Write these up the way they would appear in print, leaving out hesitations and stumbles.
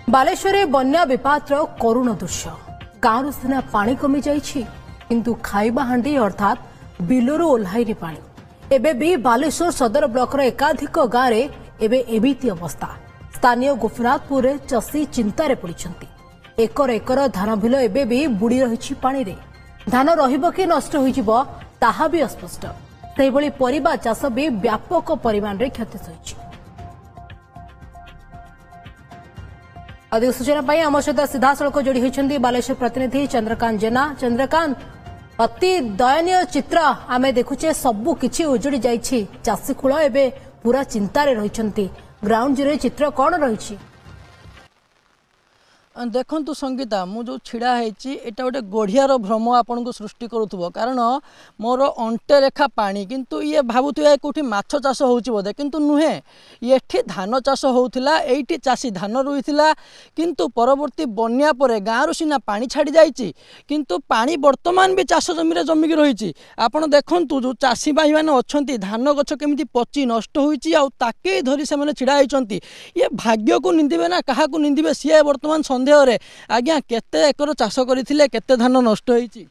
बालेश्वर बन्या विपातर करुण दृश्य गाँव सीना पानी कमी जाइछि किंतु खाइबा हांडी अर्थात बिलरू ओह्लाइनि पानी एबे भी बालेश्वर सदर ब्लॉकर एकाधिक गाँव में एबे एमिति अवस्था स्थानीय गोपीनाथपुर चाषी चिंतार पड़िछंती एकर एकर धान बिल एबे भी बुड़ी रही पानी रे धान रहिबो कि नष्ट होइजिबो ताहा भी अस्पष्ट सेहिभଳି परिबा चाष भी व्यापक परिमाण रे क्षति सहिछि। अधिक सूचना आम सहित सीधा सड़क जोड़ी होती बालेश्वर प्रतिनिधि चंद्रकांत जेना। चंद्रकांत अति दयनीय चित्र आमे देखुचे सबु किछि उजड़ी जाइछि चाषी कूल एबे पूरा चिंतार रही ग्राउंड जीरो चित्र कौन रही देखु संगीता मु जो छिड़ा होता गोटे गढ़ियार भ्रम आपन को सृष्टि करुव कारण मोर अंटे रेखा पानी किंतु ये भावुए कौटी माछ चाष होची बोधे किंतु नुहे ये धान चाष होता ये चाषी धान रुईला किंतु परवर्ती बन्या परे गाँव सीना पानी छाड़ी जाइए किंतु पानी बर्तमान भी चाष जमी जमिकी रही आपड़ देखु जो चाषी भाई मैंने अच्छा धान गछ केमी पची नष्ट होके धरी से छिड़ा होती ये भाग्य को निंदे ना क्या निंदे सी बर्तमान सन्देह आज्ञा केते एकर चाष करथिले केते धान नष्ट होईची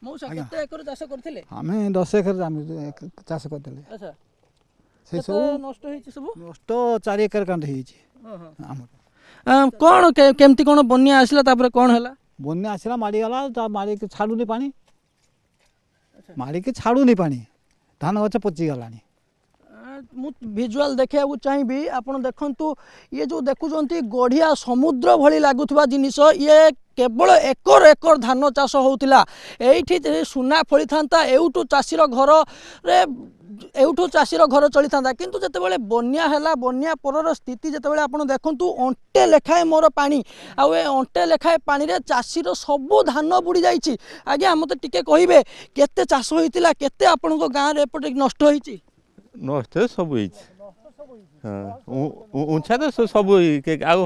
मौसा केते एकर चाष करथिले हमें 10 एकर चाष करथिले। अच्छा से सब नष्ट होईची सब नष्ट 4 एकर कांड होईची कोन केमती कोन बन्या आसला तापर कोन हला बन्या आसला माडी गला ता माडी के छाडुनी पानी माडी के छाडुनी पानी धान गछ पची गलानी मु विजुअल देखा चाहिए आपड़ देखु ये जो देखुंत गढ़िया समुद्र भली लगुवा जिनिस ये केवल एकर एकर धान चाष होता ये सुना फली था एवटू चाषीर घर एवटू चाषीर घर चली था किंतु जितेबाला बन्या है बन्या पर स्थिति जितेबाला आप देखु अंटे लेखाए मोर पानी आउ अंटे लेखाए पानी रे चाषीर सबू धान बुड़ी जाइए आज्ञा मत टिके कहे केते चाष होता केते आपण गाँव एपटे नष्ट होती नष्ट सब उंचा तो सब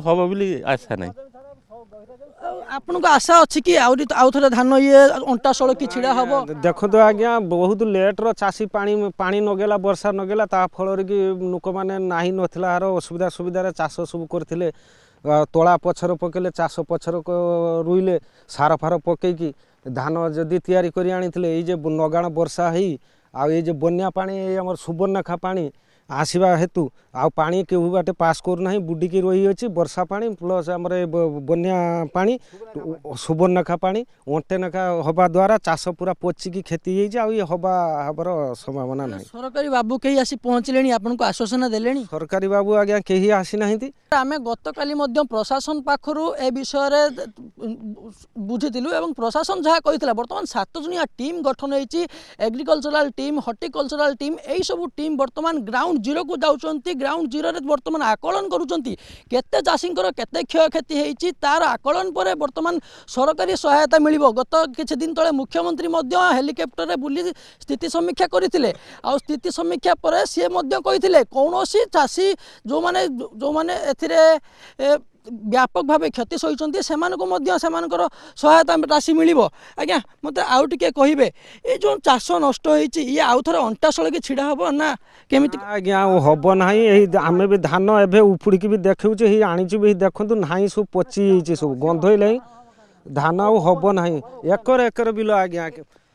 हम बोली आशा ना आपन को आशा अच्छी कि आउ थे धान ये अंटा सड़क छिड़ा हम देखो तो आज्ञा बहुत लेट्र चाषी पानी पानी नगेला वर्षा नगेला ता फल कि लोक मैंने नाही नथिला हार असुविधा सुविधा चाष सब करथिले तोला पछर पकेले चाष पछर रुईले सार फार पकईकी धान जदि तैयारी करी आनिथिले ये जे नगाण वर्षा ही ये जो बन्या पानी आम सुवर्णखा पानी आसवा हेतु आ पानी केहू बाटे पास करूना बुडिकी रही अच्छी वर्षा पानी प्लस आमर बन्या पानी सुवर्णखा पानी अंटे नखा हवा द्वारा चाष पूरा पचिकी खेती ये हवा हबार संभावना ना। सरकारी बाबू कहीं आसी पहुँचले आपन को आश्वासन देले सरकारी बाबू आज्ञा कहीं आसी ना आम गत काली प्रशासन पाखर ए विषय बुझीलु एवं प्रशासन जहाँ कही बर्तमान 7 जनिया टीम गठन होती एग्रिकल्चरल टीम हर्टिकल्चरल टीम यही सब टीम बर्तमान ग्राउंड जीरो को जाउछंती ग्राउंड जीरो रे बर्तमान आकलन करूछंती केते चाषींकर केते क्षय क्षति हेछि तार आकलन पर बर्तमान सरकारी सहायता मिलिबो। गत किछि दिन तळे मुख्यमंत्री मध्य हेलिकॉप्टर रे बुली स्थिति समीक्षा करथिले आ स्थिति समीक्षा पर से मध्य कहिथिले कोनोसी चाषी जो माने एथिरे व्यापक भाव क्षति सही से सहायता राशि मिल आज्ञा मत आउ टे कहे ये जो चाष नष्ट होती आउ थे अंटा सड़क छिड़ा हम ना केमी आज्ञा हम ना आम भी धान एवं उपुड़ी भी देखुचे आनीचु भी देखु ना सब पची सब गंध धान आउ हम ना एकर एकर बिल आज्ञा